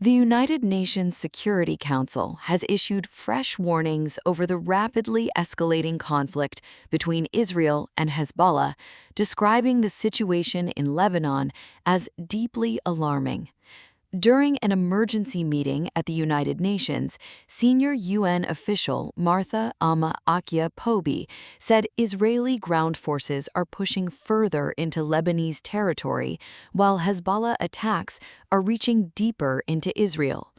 The United Nations Security Council has issued fresh warnings over the rapidly escalating conflict between Israel and Hezbollah, describing the situation in Lebanon as deeply alarming. During an emergency meeting at the United Nations, senior UN official Martha Akia Pobi said Israeli ground forces are pushing further into Lebanese territory, while Hezbollah attacks are reaching deeper into Israel.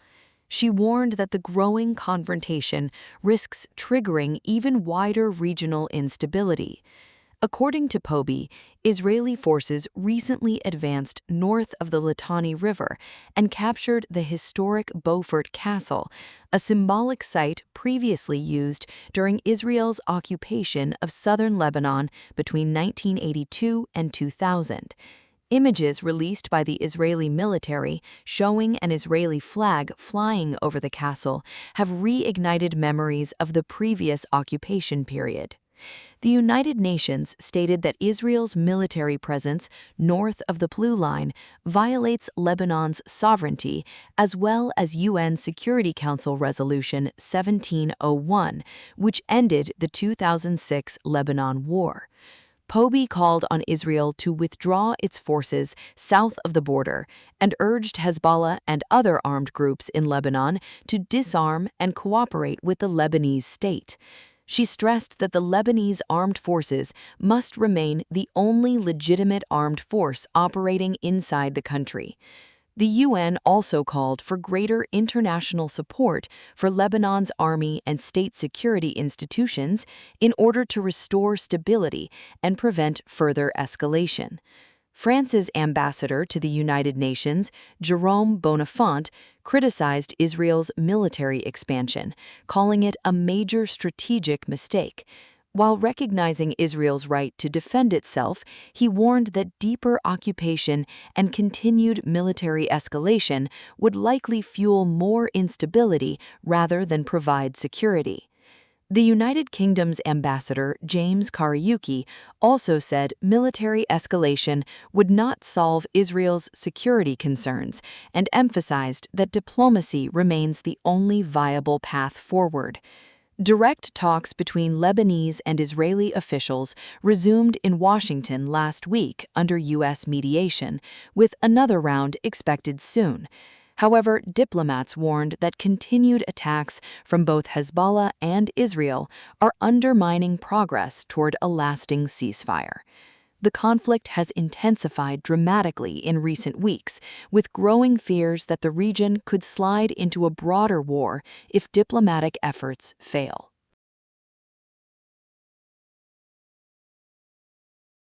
She warned that the growing confrontation risks triggering even wider regional instability. According to Pobi, Israeli forces recently advanced north of the Litani River and captured the historic Beaufort Castle, a symbolic site previously used during Israel's occupation of southern Lebanon between 1982 and 2000. Images released by the Israeli military showing an Israeli flag flying over the castle have reignited memories of the previous occupation period. The United Nations stated that Israel's military presence north of the Blue Line violates Lebanon's sovereignty, as well as UN Security Council Resolution 1701, which ended the 2006 Lebanon War. Pobi called on Israel to withdraw its forces south of the border and urged Hezbollah and other armed groups in Lebanon to disarm and cooperate with the Lebanese state. She stressed that the Lebanese armed forces must remain the only legitimate armed force operating inside the country. The UN also called for greater international support for Lebanon's army and state security institutions in order to restore stability and prevent further escalation. France's ambassador to the United Nations, Jérôme Bonifant, criticized Israel's military expansion, calling it a major strategic mistake. While recognizing Israel's right to defend itself, he warned that deeper occupation and continued military escalation would likely fuel more instability rather than provide security. The United Kingdom's ambassador, James Kariuki, also said military escalation would not solve Israel's security concerns and emphasized that diplomacy remains the only viable path forward. Direct talks between Lebanese and Israeli officials resumed in Washington last week under U.S. mediation, with another round expected soon. However, diplomats warned that continued attacks from both Hezbollah and Israel are undermining progress toward a lasting ceasefire. The conflict has intensified dramatically in recent weeks, with growing fears that the region could slide into a broader war if diplomatic efforts fail.